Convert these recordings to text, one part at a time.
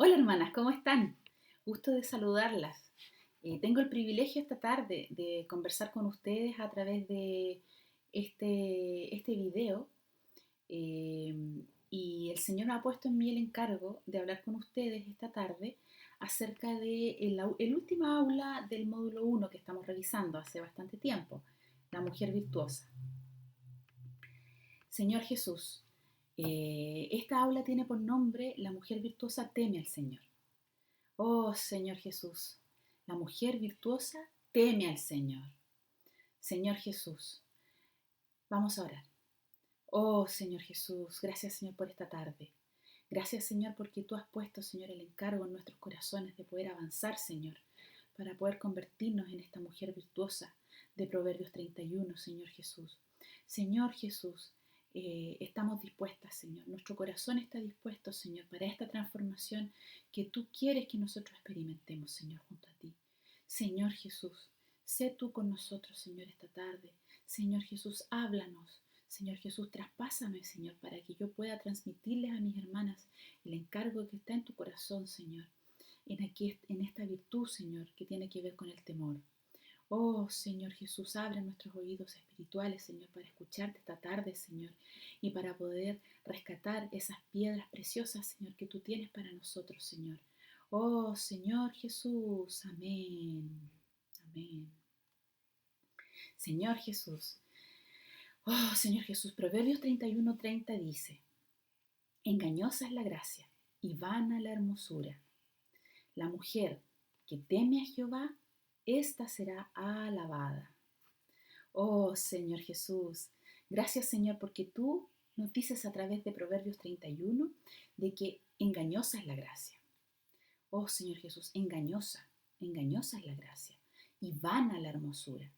Hola hermanas, ¿cómo están? Gusto de saludarlas. Tengo el privilegio esta tarde de conversar con ustedes a través de este video eh, y el Señor ha puesto en mí el encargo de hablar con ustedes esta tarde acerca de el último aula del módulo 1 que estamos revisando hace bastante tiempo, la mujer virtuosa. Señor Jesús, esta aula tiene por nombre La mujer virtuosa teme al Señor. Oh Señor Jesús, la mujer virtuosa teme al Señor. Señor Jesús, vamos a orar. Oh Señor Jesús, gracias Señor por esta tarde. Gracias Señor porque tú has puesto Señor el encargo en nuestros corazones de poder avanzar Señor, para poder convertirnos en esta mujer virtuosa de Proverbios 31, Señor Jesús. Señor Jesús, estamos dispuestas, Señor. Nuestro corazón está dispuesto, Señor, para esta transformación que tú quieres que nosotros experimentemos, Señor, junto a ti. Señor Jesús, sé tú con nosotros, Señor, esta tarde. Señor Jesús, háblanos. Señor Jesús, traspásame, Señor, para que yo pueda transmitirles a mis hermanas el encargo que está en tu corazón, Señor, en esta virtud, Señor, que tiene que ver con el temor. Oh, Señor Jesús, abre nuestros oídos espirituales, Señor, para escucharte esta tarde, Señor, y para poder rescatar esas piedras preciosas, Señor, que tú tienes para nosotros, Señor. Oh, Señor Jesús, amén, amén. Señor Jesús, oh, Señor Jesús, Proverbios 31:30 dice, engañosa es la gracia y vana la hermosura. La mujer que teme a Jehová, ésta será alabada. Oh Señor Jesús, gracias Señor porque tú nos dices a través de Proverbios 31 de que engañosa es la gracia. Oh Señor Jesús, engañosa, engañosa es la gracia y vana la hermosura.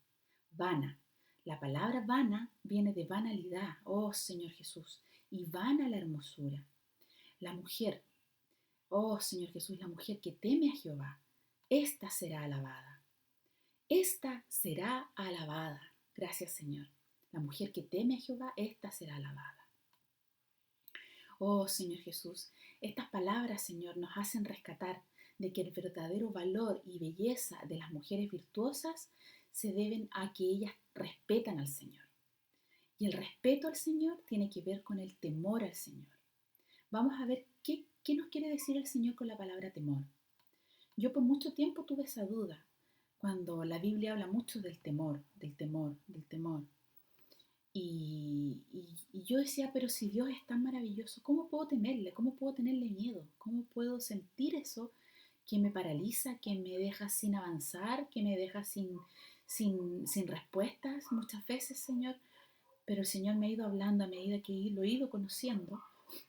Vana. La palabra vana viene de banalidad, oh Señor Jesús, y vana la hermosura. La mujer, oh Señor Jesús, la mujer que teme a Jehová, ésta será alabada. Esta será alabada. Gracias, Señor. La mujer que teme a Jehová, esta será alabada. Oh, Señor Jesús, estas palabras, Señor, nos hacen rescatar de que el verdadero valor y belleza de las mujeres virtuosas se deben a que ellas respetan al Señor. Y el respeto al Señor tiene que ver con el temor al Señor. Vamos a ver qué nos quiere decir el Señor con la palabra temor. Yo por mucho tiempo tuve esa duda cuando la Biblia habla mucho del temor, del temor, del temor. Y yo decía, pero si Dios es tan maravilloso, ¿cómo puedo temerle? ¿Cómo puedo tenerle miedo? ¿Cómo puedo sentir eso que me paraliza, que me deja sin avanzar, que me deja sin respuestas muchas veces, Señor? Pero el Señor me ha ido hablando a medida que lo he ido conociendo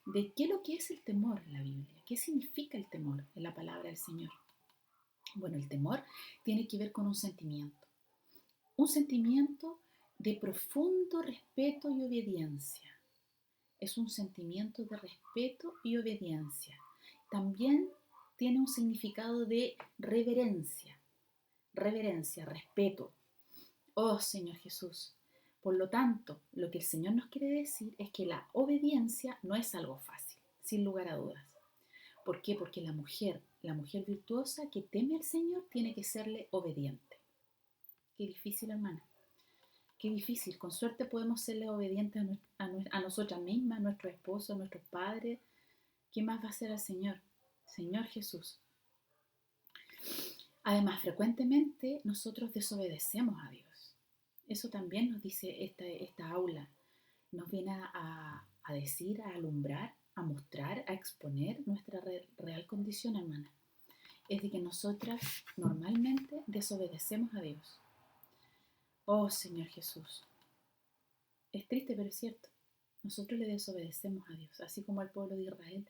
de qué es lo que es el temor en la Biblia, qué significa el temor en la palabra del Señor. Bueno, el temor tiene que ver con un sentimiento de profundo respeto y obediencia. Es un sentimiento de respeto y obediencia. También tiene un significado de reverencia, respeto. Oh Señor Jesús. Por lo tanto, lo que el Señor nos quiere decir es que la obediencia no es algo fácil, sin lugar a dudas. ¿Por qué? Porque la mujer virtuosa que teme al Señor tiene que serle obediente. Qué difícil, hermana. Qué difícil. Con suerte podemos serle obedientes a nosotras mismas, a nuestro esposo, a nuestros padres. ¿Qué más va a hacer al Señor? Señor Jesús. Además, frecuentemente nosotros desobedecemos a Dios. Eso también nos dice esta aula. Nos viene a decir, a alumbrar, a mostrar, a exponer nuestra real condición, hermana. Es de que nosotras normalmente desobedecemos a Dios. Oh Señor Jesús, es triste pero es cierto. Nosotros le desobedecemos a Dios, así como el pueblo de Israel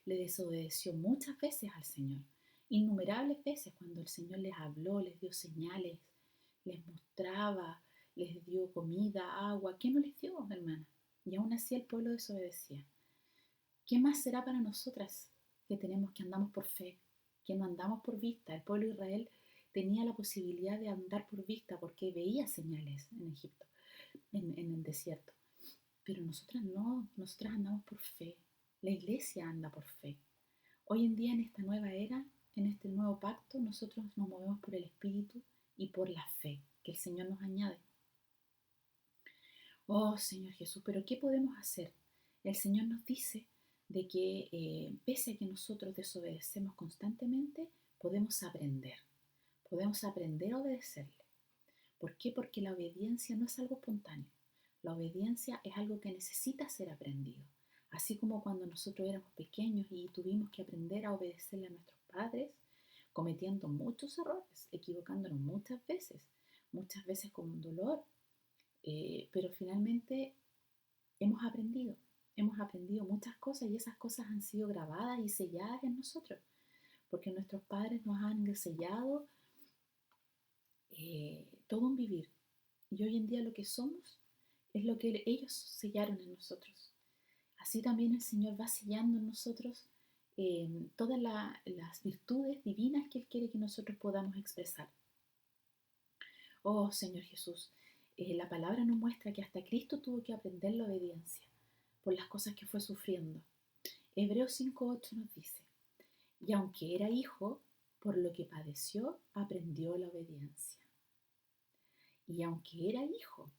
le desobedeció muchas veces al Señor, innumerables veces cuando el Señor les habló, les dio señales, les mostraba, les dio comida, agua. ¿Qué no les dio, hermana? Y aún así el pueblo desobedecía. ¿Qué más será para nosotras que tenemos que andamos por fe, que no andamos por vista? El pueblo de Israel tenía la posibilidad de andar por vista porque veía señales en Egipto, en el desierto. Pero nosotras no, nosotras andamos por fe. La iglesia anda por fe. Hoy en día, en esta nueva era, en este nuevo pacto, nosotros nos movemos por el Espíritu y por la fe que el Señor nos añade. Oh Señor Jesús, pero ¿qué podemos hacer? El Señor nos dice de que pese a que nosotros desobedecemos constantemente, podemos aprender a obedecerle. ¿Por qué? Porque la obediencia no es algo espontáneo. La obediencia es algo que necesita ser aprendido. Así como cuando nosotros éramos pequeños y tuvimos que aprender a obedecerle a nuestros padres, cometiendo muchos errores, equivocándonos muchas veces con un dolor, pero finalmente hemos aprendido muchas cosas y esas cosas han sido grabadas y selladas en nosotros, porque nuestros padres nos han sellado todo un vivir. Y hoy en día lo que somos es lo que ellos sellaron en nosotros. Así también el Señor va sellando en nosotros todas las virtudes divinas que Él quiere que nosotros podamos expresar. Oh Señor Jesús, la palabra nos muestra que hasta Cristo tuvo que aprender la obediencia por las cosas que fue sufriendo. Hebreos 5:8 nos dice, y aunque era hijo, por lo que padeció, aprendió la obediencia. Y aunque era hijo,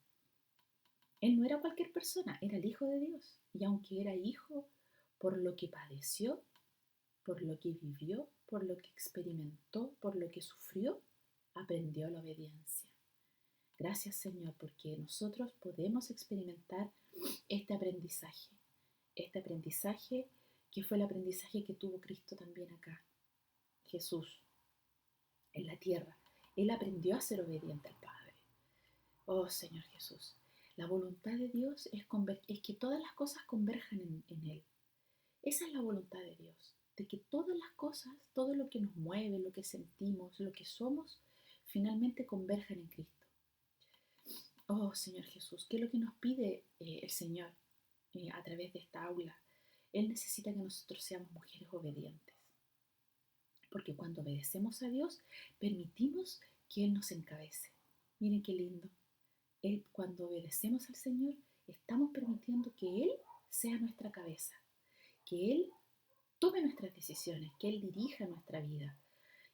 él no era cualquier persona, era el Hijo de Dios. Y aunque era hijo, por lo que padeció, por lo que vivió, por lo que experimentó, por lo que sufrió, aprendió la obediencia. Gracias Señor, porque nosotros podemos experimentar este aprendizaje que fue el aprendizaje que tuvo Cristo también acá, Jesús, en la tierra. Él aprendió a ser obediente al Padre. Oh Señor Jesús, la voluntad de Dios es que todas las cosas converjan en Él. Esa es la voluntad de Dios, de que todas las cosas, todo lo que nos mueve, lo que sentimos, lo que somos, finalmente converjan en Cristo. Oh Señor Jesús, ¿qué es lo que nos pide el Señor a través de esta aula? Él necesita que nosotros seamos mujeres obedientes, porque cuando obedecemos a Dios, permitimos que Él nos encabece. Miren qué lindo. Cuando obedecemos al Señor, estamos permitiendo que Él sea nuestra cabeza, que Él tome nuestras decisiones, que Él dirija nuestra vida.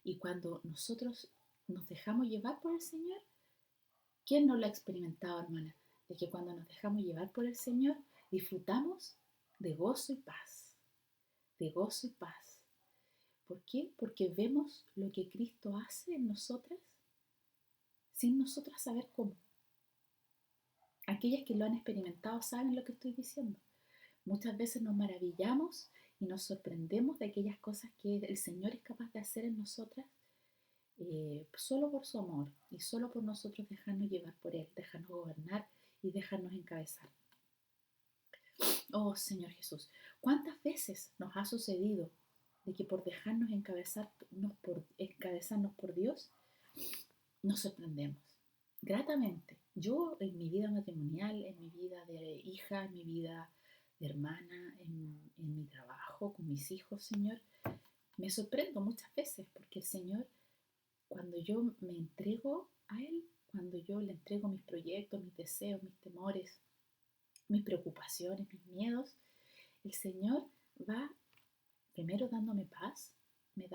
Y cuando nosotros nos dejamos llevar por el Señor, ¿quién no lo ha experimentado, hermana? De que cuando nos dejamos llevar por el Señor, disfrutamos de gozo y paz, de gozo y paz. ¿Por qué? Porque vemos lo que Cristo hace en nosotras sin nosotras saber cómo. Aquellas que lo han experimentado saben lo que estoy diciendo. Muchas veces nos maravillamos y nos sorprendemos de aquellas cosas que el Señor es capaz de hacer en nosotras solo por su amor y solo por nosotros dejarnos llevar por Él, dejarnos gobernar y dejarnos encabezar. Oh Señor Jesús, ¿cuántas veces nos ha sucedido de que por dejarnos encabezarnos por Dios, nos sorprendemos gratamente? Yo en mi vida matrimonial, en mi vida de hija, en mi vida de hermana, en mi trabajo, con mis hijos, Señor, me sorprendo muchas veces porque el Señor, cuando yo me entrego a Él, cuando yo le entrego mis proyectos, mis deseos, mis temores, mis preocupaciones, mis miedos, el Señor va primero dándome paz, me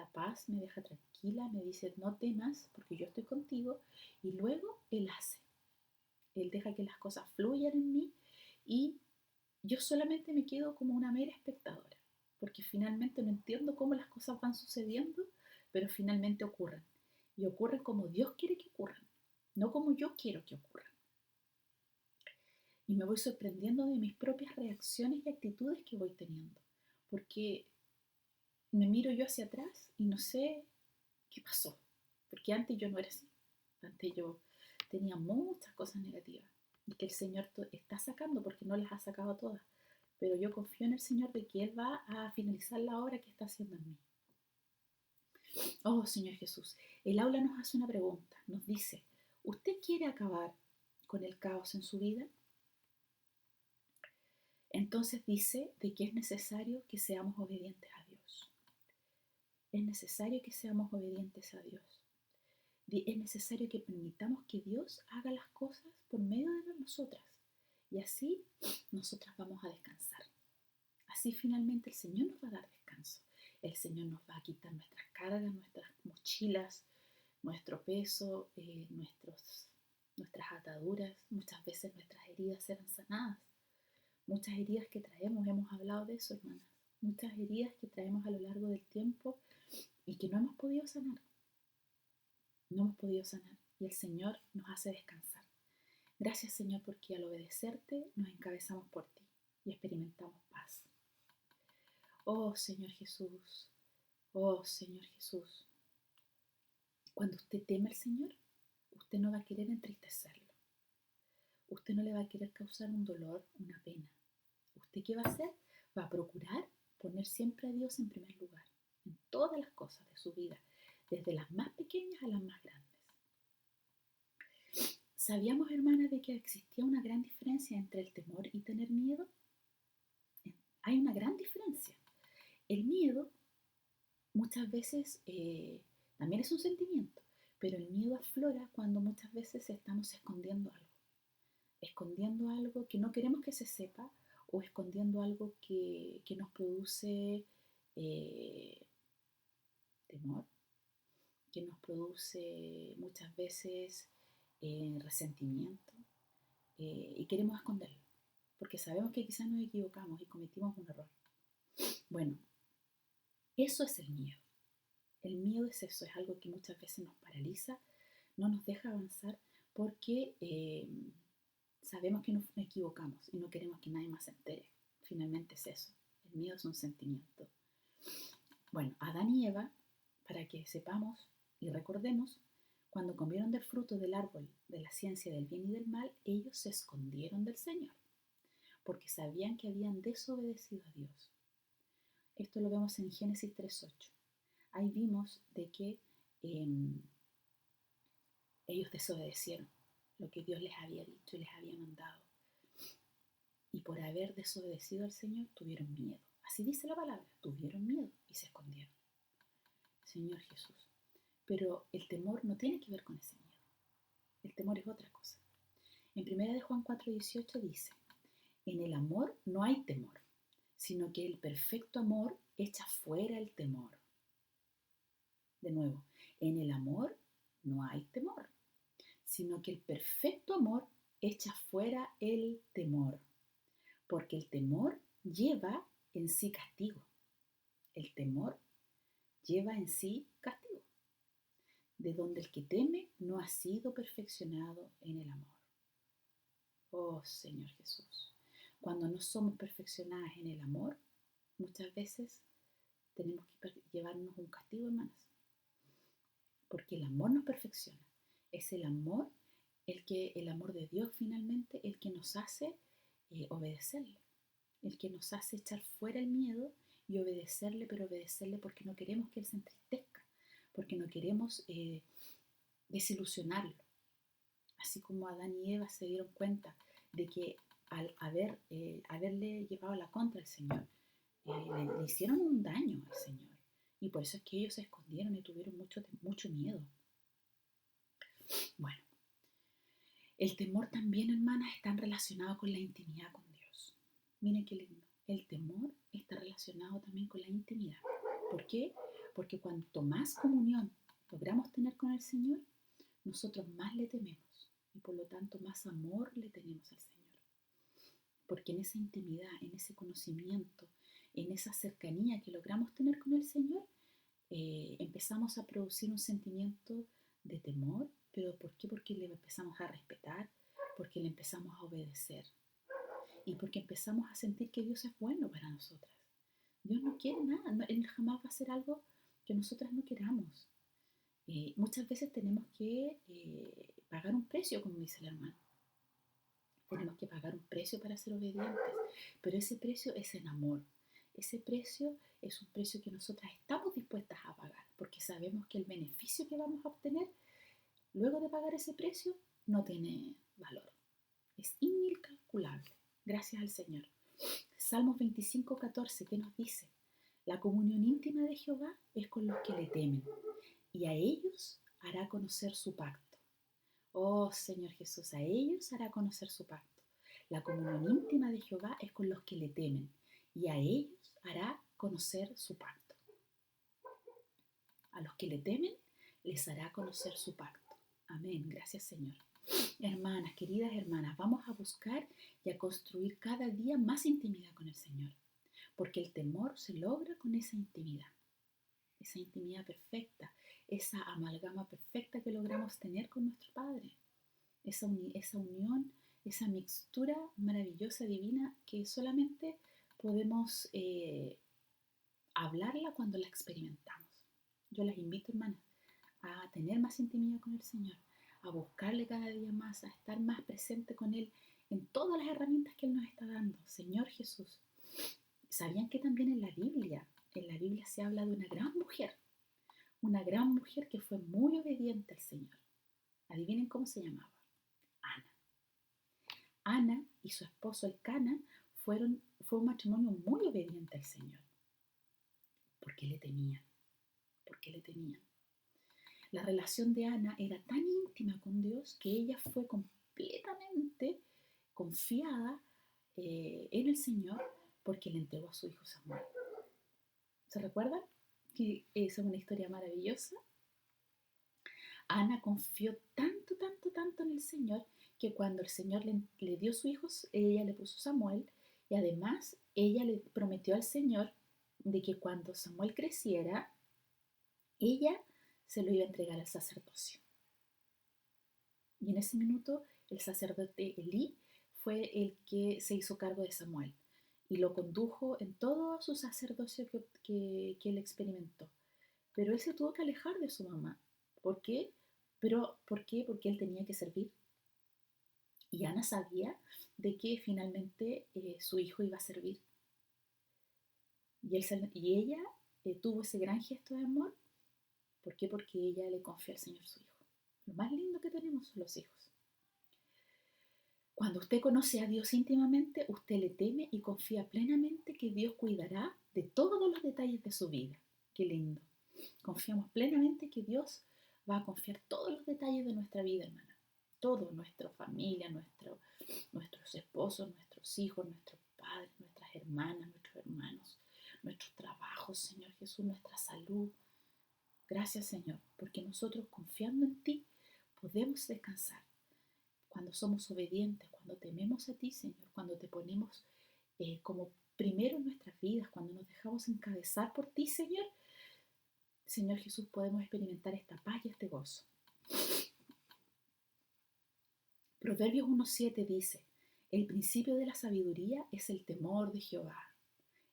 deja tranquila, me dice no temas porque yo estoy contigo y luego Él hace. Él deja que las cosas fluyan en mí y yo solamente me quedo como una mera espectadora, porque finalmente no entiendo cómo las cosas van sucediendo, pero finalmente ocurren. Y ocurren como Dios quiere que ocurran, no como yo quiero que ocurran. Y me voy sorprendiendo de mis propias reacciones y actitudes que voy teniendo, porque me miro yo hacia atrás y no sé qué pasó, porque antes yo no era así, antes yo tenía muchas cosas negativas y que el Señor está sacando porque no las ha sacado todas, pero yo confío en el Señor de que Él va a finalizar la obra que está haciendo en mí. Oh Señor Jesús, el aula nos hace una pregunta, nos dice, ¿usted quiere acabar con el caos en su vida? Entonces dice de que es necesario que seamos obedientes a Dios. Es necesario que seamos obedientes a Dios. Es necesario que permitamos que Dios haga las cosas por medio de nosotras. Y así nosotras vamos a descansar. Así finalmente el Señor nos va a dar descanso. El Señor nos va a quitar nuestras cargas, nuestras mochilas, nuestro peso, nuestras ataduras. Muchas veces nuestras heridas serán sanadas. Muchas heridas que traemos, hemos hablado de eso, hermanas. Muchas heridas que traemos a lo largo del tiempo y que no hemos podido sanar. No hemos podido sanar. Y el Señor nos hace descansar. Gracias, Señor, porque al obedecerte nos encabezamos por ti y experimentamos paz. Oh, Señor Jesús. Oh, Señor Jesús. Cuando usted teme al Señor, usted no va a querer entristecerlo. Usted no le va a querer causar un dolor, una pena. ¿Usted qué va a hacer? Va a procurar poner siempre a Dios en primer lugar, en todas las cosas de su vida, desde las más pequeñas a las más grandes. ¿Sabíamos, hermanas, de que existía una gran diferencia entre el temor y tener miedo? Hay una gran diferencia. El miedo muchas veces también es un sentimiento, pero el miedo aflora cuando muchas veces estamos escondiendo algo que no queremos que se sepa o escondiendo algo que nos produce eh, temor, que nos produce muchas veces resentimiento y queremos esconderlo porque sabemos que quizás nos equivocamos y cometimos un error. Bueno, eso es el miedo. El miedo es eso, es algo que muchas veces nos paraliza, no nos deja avanzar porque sabemos que nos equivocamos y no queremos que nadie más se entere. Finalmente es eso. El miedo es un sentimiento. Bueno, Adán y Eva, para que sepamos y recordemos, cuando comieron del fruto del árbol de la ciencia del bien y del mal, ellos se escondieron del Señor, porque sabían que habían desobedecido a Dios. Esto lo vemos en Génesis 3:8. Ahí vimos de que ellos desobedecieron lo que Dios les había dicho y les había mandado. Y por haber desobedecido al Señor tuvieron miedo. Así dice la palabra, tuvieron miedo y se escondieron. Señor Jesús. Pero el temor no tiene que ver con ese miedo. El temor es otra cosa. En 1 de Juan 4:18 dice, en el amor no hay temor, sino que el perfecto amor echa fuera el temor. De nuevo, en el amor no hay temor, sino que el perfecto amor echa fuera el temor, porque el temor lleva en sí castigo. El temor lleva en sí castigo, de donde el que teme no ha sido perfeccionado en el amor. Oh Señor Jesús, cuando no somos perfeccionadas en el amor, muchas veces tenemos que llevarnos un castigo, hermanas, porque el amor nos perfecciona. Es el amor, el amor de Dios finalmente, el que nos hace obedecerle, el que nos hace echar fuera el miedo y obedecerle, pero obedecerle porque no queremos que Él se entristezca, porque no queremos desilusionarlo. Así como Adán y Eva se dieron cuenta de que al haberle llevado la contra al Señor, le hicieron un daño al Señor. Y por eso es que ellos se escondieron y tuvieron mucho miedo. Bueno, el temor también, hermanas, está relacionado con la intimidad con Dios. Miren qué lindo. El temor está relacionado también con la intimidad. ¿Por qué? Porque cuanto más comunión logramos tener con el Señor, nosotros más le tememos y por lo tanto más amor le tenemos al Señor. Porque en esa intimidad, en ese conocimiento, en esa cercanía que logramos tener con el Señor, empezamos a producir un sentimiento de temor. ¿Pero por qué? Porque le empezamos a respetar, porque le empezamos a obedecer y porque empezamos a sentir que Dios es bueno para nosotras. Dios no quiere nada, no, Él jamás va a hacer algo que nosotras no queramos. Muchas veces tenemos que pagar un precio, como dice el hermano. Tenemos que pagar un precio para ser obedientes, pero ese precio es en amor. Ese precio es un precio que nosotras estamos dispuestas a pagar, porque sabemos que el beneficio que vamos a obtener luego de pagar ese precio no tiene valor. Es incalculable. Gracias al Señor. Salmos 25:14, ¿qué nos dice? La comunión íntima de Jehová es con los que le temen, y a ellos hará conocer su pacto. Oh Señor Jesús, a ellos hará conocer su pacto. La comunión íntima de Jehová es con los que le temen, y a ellos hará conocer su pacto. A los que le temen, les hará conocer su pacto. Amén. Gracias, Señor. Hermanas, queridas hermanas, vamos a buscar y a construir cada día más intimidad con el Señor, porque el temor se logra con esa intimidad perfecta, esa amalgama perfecta que logramos tener con nuestro Padre, esa unión, esa mixtura maravillosa, divina, que solamente podemos hablarla cuando la experimentamos. Yo las invito, hermanas, a tener más intimidad con el Señor, a buscarle cada día más, a estar más presente con Él en todas las herramientas que Él nos está dando. Señor Jesús, ¿sabían que también en la Biblia se habla de una gran mujer que fue muy obediente al Señor? Adivinen cómo se llamaba. Ana. Ana y su esposo Elcana fue un matrimonio muy obediente al Señor. ¿Por qué le temían? ¿Por qué le temían? La relación de Ana era tan íntima con Dios que ella fue completamente confiada en el Señor porque le entregó a su hijo Samuel. ¿Se recuerdan? Que esa es una historia maravillosa. Ana confió tanto, tanto, tanto en el Señor que cuando el Señor le dio su hijo, ella le puso Samuel y además ella le prometió al Señor de que cuando Samuel creciera, ella se lo iba a entregar al sacerdocio. Y en ese minuto el sacerdote Elí fue el que se hizo cargo de Samuel y lo condujo en todo su sacerdocio que él experimentó. Pero él se tuvo que alejar de su mamá. ¿Por qué? ¿Por qué? Porque él tenía que servir. Y Ana sabía de que finalmente su hijo iba a servir. Y ella tuvo ese gran gesto de amor. ¿Por qué? Porque ella le confió al Señor su hijo. Lo más lindo que tenemos son los hijos. Cuando usted conoce a Dios íntimamente, usted le teme y confía plenamente que Dios cuidará de todos los detalles de su vida. Qué lindo. Confiamos plenamente que Dios va a confiar todos los detalles de nuestra vida, hermana. Todo, nuestra familia, nuestros esposos, nuestros hijos, nuestros padres, nuestras hermanas, nuestros hermanos, nuestros trabajos, Señor Jesús, nuestra salud. Gracias, Señor, porque nosotros confiando en ti podemos descansar. Cuando somos obedientes, cuando tememos a ti, Señor, cuando te ponemos como primero en nuestras vidas, cuando nos dejamos encabezar por ti, Señor, Señor Jesús, podemos experimentar esta paz y este gozo. Proverbios 1:7 dice, el principio de la sabiduría es el temor de Jehová.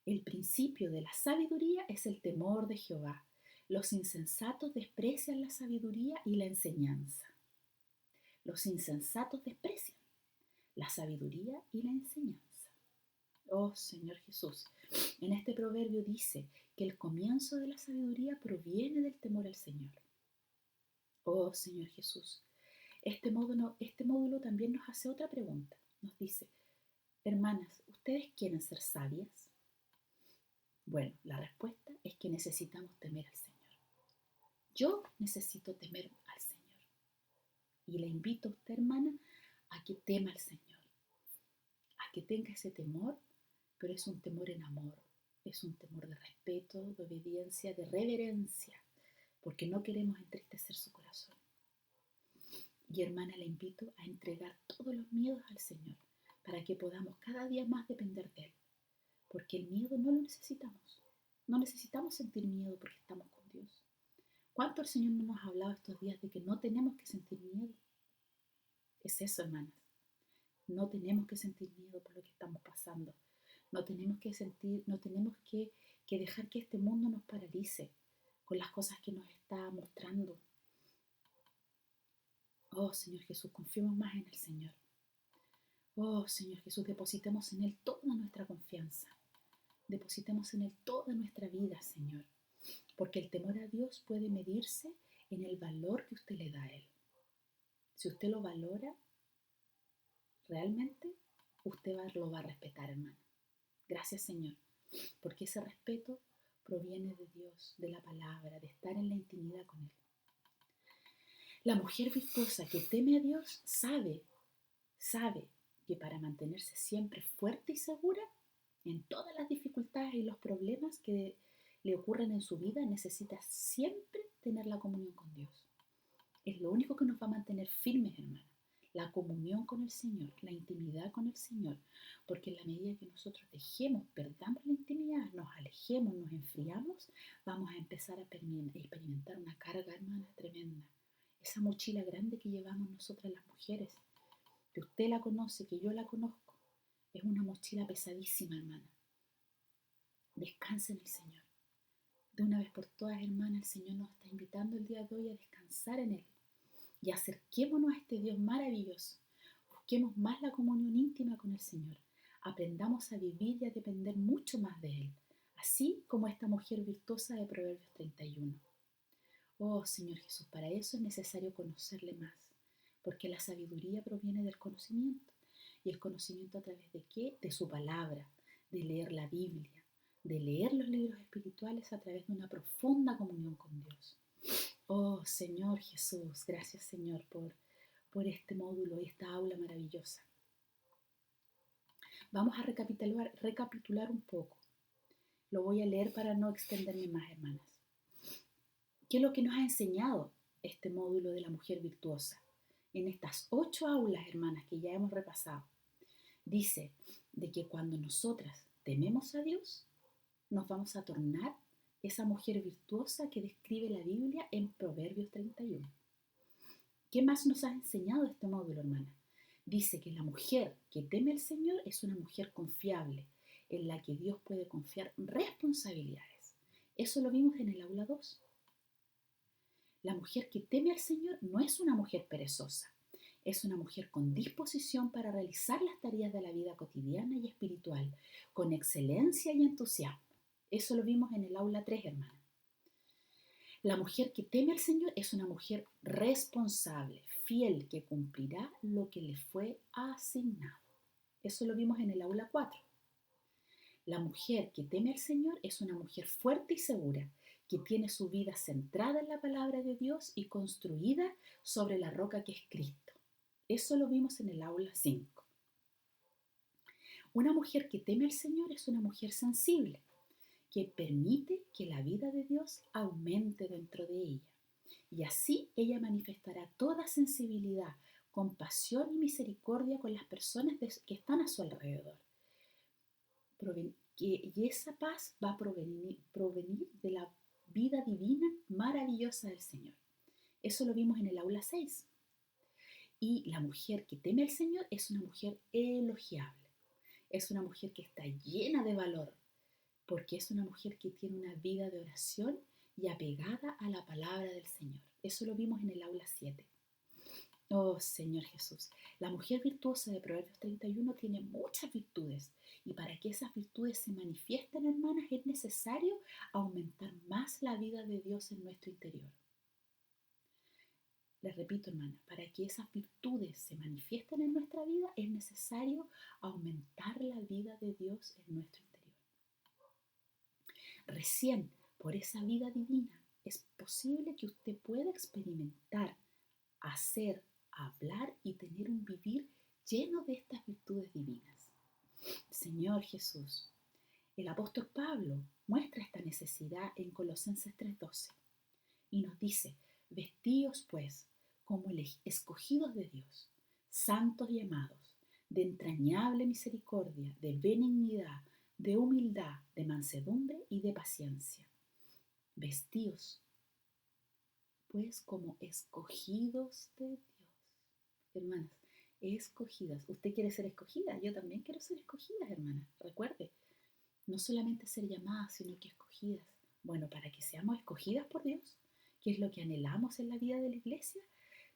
El principio de la sabiduría es el temor de Jehová. Los insensatos desprecian la sabiduría y la enseñanza. Los insensatos desprecian la sabiduría y la enseñanza. Oh Señor Jesús, en este proverbio dice que el comienzo de la sabiduría proviene del temor al Señor. Oh Señor Jesús, este módulo también nos hace otra pregunta. Nos dice, hermanas, ¿ustedes quieren ser sabias? Bueno, la respuesta es que necesitamos temer al Señor. Yo necesito temer al Señor. Y le invito a usted, hermana, a que tema al Señor, a que tenga ese temor, pero es un temor en amor, es un temor de respeto, de obediencia, de reverencia, porque no queremos entristecer su corazón. Y hermana, le invito a entregar todos los miedos al Señor, para que podamos cada día más depender de Él, porque el miedo no lo necesitamos. No necesitamos sentir miedo porque estamos con Dios. ¿Cuánto el Señor no nos ha hablado estos días de que no tenemos que sentir miedo? Es eso, hermanas. No tenemos que sentir miedo por lo que estamos pasando. No tenemos que dejar que este mundo nos paralice con las cosas que nos está mostrando. Oh, Señor Jesús, confiemos más en el Señor. Oh, Señor Jesús, depositemos en Él toda nuestra confianza. Depositemos en Él toda nuestra vida, Señor. Porque el temor a Dios puede medirse en el valor que usted le da a Él. Si usted lo valora, realmente usted lo va a respetar, hermano. Gracias, Señor, porque ese respeto proviene de Dios, de la palabra, de estar en la intimidad con Él. La mujer virtuosa que teme a Dios sabe que para mantenerse siempre fuerte y segura en todas las dificultades y los problemas que le ocurren en su vida, necesita siempre tener la comunión con Dios. Es lo único que nos va a mantener firmes, hermana. La comunión con el Señor, la intimidad con el Señor. Porque en la medida que nosotros dejemos, perdamos la intimidad, nos alejemos, nos enfriamos, vamos a empezar a experimentar una carga, hermana, tremenda. Esa mochila grande que llevamos nosotras las mujeres, que usted la conoce, que yo la conozco, es una mochila pesadísima, hermana. Descansa en el Señor. De una vez por todas, hermana, el Señor nos está invitando el día de hoy a descansar en Él. Y acerquémonos a este Dios maravilloso. Busquemos más la comunión íntima con el Señor. Aprendamos a vivir y a depender mucho más de Él, así como esta mujer virtuosa de Proverbios 31. Oh, Señor Jesús, para eso es necesario conocerle más, porque la sabiduría proviene del conocimiento. ¿Y el conocimiento a través de qué? De su palabra, de leer la Biblia, de leer los libros espirituales a través de una profunda comunión con Dios. Oh, Señor Jesús, gracias, Señor, por este módulo y esta aula maravillosa. Vamos a recapitular un poco. Lo voy a leer para no extenderme más, hermanas. ¿Qué es lo que nos ha enseñado este módulo de la mujer virtuosa? En estas 8 aulas, hermanas, que ya hemos repasado, dice de que cuando nosotras tememos a Dios, nos vamos a tornar esa mujer virtuosa que describe la Biblia en Proverbios 31. ¿Qué más nos ha enseñado este módulo, hermana? Dice que la mujer que teme al Señor es una mujer confiable, en la que Dios puede confiar responsabilidades. Eso lo vimos en el aula 2. La mujer que teme al Señor no es una mujer perezosa, es una mujer con disposición para realizar las tareas de la vida cotidiana y espiritual, con excelencia y entusiasmo. Eso lo vimos en el aula 3, hermana. La mujer que teme al Señor es una mujer responsable, fiel, que cumplirá lo que le fue asignado. Eso lo vimos en el aula 4. La mujer que teme al Señor es una mujer fuerte y segura, que tiene su vida centrada en la palabra de Dios y construida sobre la roca que es Cristo. Eso lo vimos en el aula 5. Una mujer que teme al Señor es una mujer sensible, que permite que la vida de Dios aumente dentro de ella. Y así ella manifestará toda sensibilidad, compasión y misericordia con las personas que están a su alrededor. Y esa paz va a provenir de la vida divina maravillosa del Señor. Eso lo vimos en el aula 6. Y la mujer que teme al Señor es una mujer elogiable. Es una mujer que está llena de valor, porque es una mujer que tiene una vida de oración y apegada a la palabra del Señor. Eso lo vimos en el aula 7. Oh, Señor Jesús, la mujer virtuosa de Proverbios 31 tiene muchas virtudes, y para que esas virtudes se manifiesten, hermanas, es necesario aumentar más la vida de Dios en nuestro interior. Les repito, hermana, para que esas virtudes se manifiesten en nuestra vida es necesario aumentar la vida de Dios en nuestro interior. Recién por esa vida divina es posible que usted pueda experimentar, hacer, hablar y tener un vivir lleno de estas virtudes divinas. Señor Jesús, el apóstol Pablo muestra esta necesidad en Colosenses 3:12 y nos dice: vestíos pues como escogidos de Dios, santos y amados, de entrañable misericordia, de benignidad, de humildad, de mansedumbre y de paciencia. Vestíos pues como escogidos de Dios. Hermanas, escogidas. ¿Usted quiere ser escogida? Yo también quiero ser escogida, hermanas. Recuerde, no solamente ser llamadas, sino que escogidas. Bueno, para que seamos escogidas por Dios, que es lo que anhelamos en la vida de la iglesia,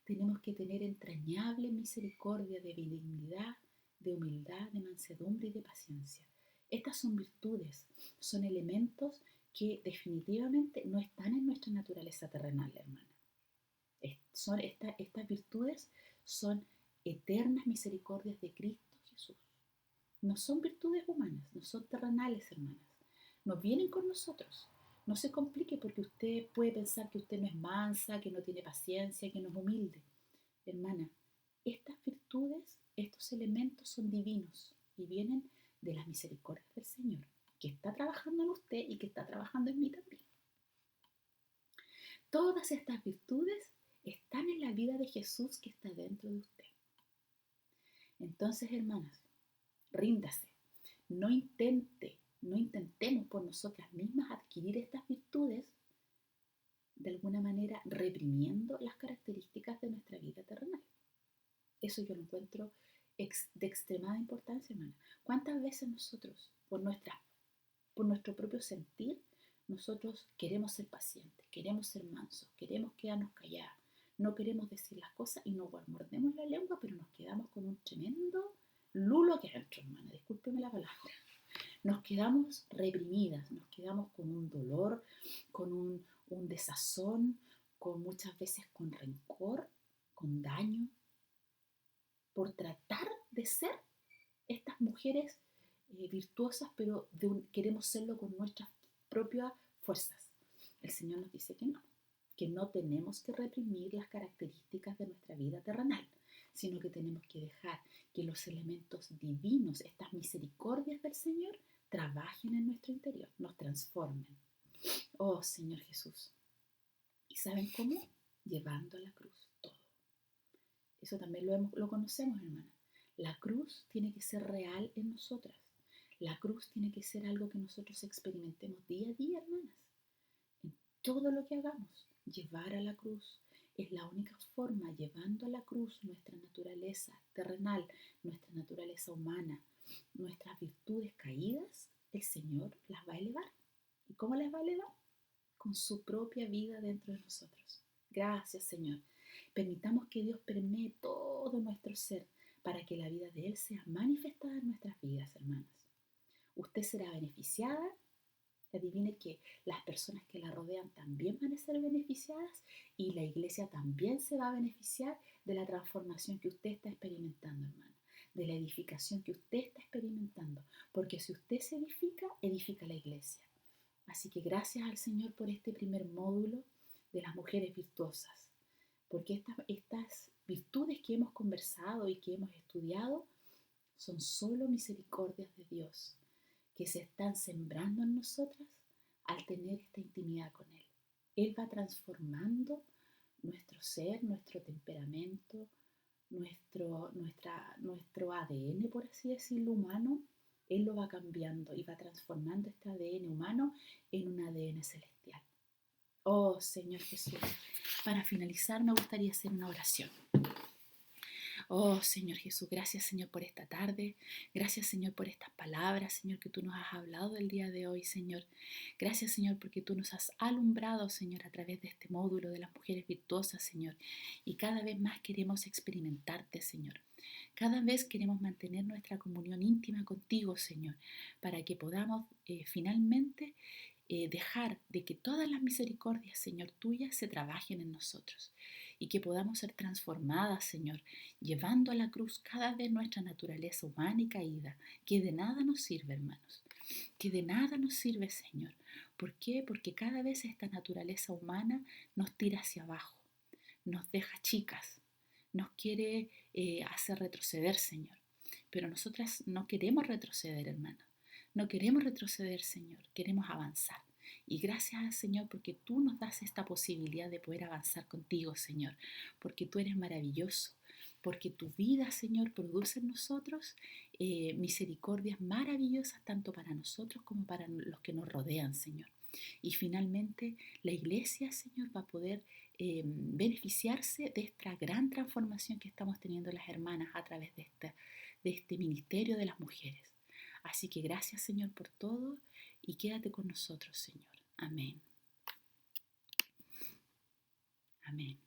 tenemos que tener entrañable misericordia, de benignidad, de humildad, de mansedumbre y de paciencia. Estas son virtudes, son elementos que definitivamente no están en nuestra naturaleza terrenal, hermana. Estas virtudes son eternas misericordias de Cristo Jesús. No son virtudes humanas, no son terrenales, hermanas. No vienen con nosotros. No se complique porque usted puede pensar que usted no es mansa, que no tiene paciencia, que no es humilde. Hermana, estas virtudes, estos elementos son divinos y vienen de las misericordias del Señor, que está trabajando en usted y que está trabajando en mí también. Todas estas virtudes están en la vida de Jesús que está dentro de usted. Entonces, hermanas, ríndase. No intentemos por nosotras mismas adquirir estas virtudes de alguna manera reprimiendo las características de nuestra vida terrenal. Eso yo lo encuentro de extremada importancia, hermana. ¿Cuántas veces nosotros, por nuestro propio sentir, nosotros queremos ser pacientes, queremos ser mansos, queremos quedarnos calladas, no queremos decir las cosas y nos mordemos la lengua, pero nos quedamos con un tremendo lulo aquí adentro, hermana, discúlpeme la palabra. Nos quedamos reprimidas, nos quedamos con un dolor, con un desazón, con muchas veces con rencor, con daño, por tratar de ser estas mujeres virtuosas, pero queremos serlo con nuestras propias fuerzas. El Señor nos dice que no tenemos que reprimir las características de nuestra vida terrenal, sino que tenemos que dejar que los elementos divinos, estas misericordias del Señor, trabajen en nuestro interior, nos transformen. Oh Señor Jesús. ¿Y saben cómo? Llevando a la cruz todo. Eso también lo conocemos, hermana. La cruz tiene que ser real en nosotras. La cruz tiene que ser algo que nosotros experimentemos día a día, hermanas. En todo lo que hagamos, llevar a la cruz es la única forma, llevando a la cruz nuestra naturaleza terrenal, nuestra naturaleza humana, nuestras virtudes caídas, el Señor las va a elevar. ¿Y cómo las va a elevar? Con su propia vida dentro de nosotros. Gracias, Señor. Permitamos que Dios permee todo nuestro ser para que la vida de Él sea manifestada en nuestras vidas, hermanas. Usted será beneficiada. Adivine que las personas que la rodean también van a ser beneficiadas y la iglesia también se va a beneficiar de la transformación que usted está experimentando, hermana, de la edificación que usted está experimentando, porque si usted se edifica, edifica la iglesia. Así que gracias al Señor por este primer módulo de las mujeres virtuosas, porque estas virtudes que hemos conversado y que hemos estudiado son solo misericordias de Dios que se están sembrando en nosotras al tener esta intimidad con Él. Él va transformando nuestro ser, nuestro temperamento, nuestro ADN, por así decirlo, humano. Él lo va cambiando y va transformando este ADN humano en un ADN celestial. Oh, Señor Jesús, para finalizar me gustaría hacer una oración. Oh, Señor Jesús, gracias, Señor, por esta tarde. Gracias, Señor, por estas palabras, Señor, que tú nos has hablado el día de hoy, Señor. Gracias, Señor, porque tú nos has alumbrado, Señor, a través de este módulo de las mujeres virtuosas, Señor. Y cada vez más queremos experimentarte, Señor. Cada vez queremos mantener nuestra comunión íntima contigo, Señor, para que podamos finalmente dejar de que todas las misericordias, Señor, tuyas se trabajen en nosotros y que podamos ser transformadas, Señor, llevando a la cruz cada vez nuestra naturaleza humana y caída, que de nada nos sirve, hermanos, que de nada nos sirve, Señor. ¿Por qué? Porque cada vez esta naturaleza humana nos tira hacia abajo, nos deja chicas, nos quiere hacer retroceder, Señor. Pero nosotras no queremos retroceder, hermano. No queremos retroceder, Señor. Queremos avanzar. Y gracias, Señor, porque tú nos das esta posibilidad de poder avanzar contigo, Señor. Porque tú eres maravilloso. Porque tu vida, Señor, produce en nosotros misericordias maravillosas tanto para nosotros como para los que nos rodean, Señor. Y finalmente la iglesia, Señor, va a poder beneficiarse de esta gran transformación que estamos teniendo las hermanas a través de este ministerio de las mujeres. Así que gracias, Señor, por todo y quédate con nosotros, Señor. Amén. Amén.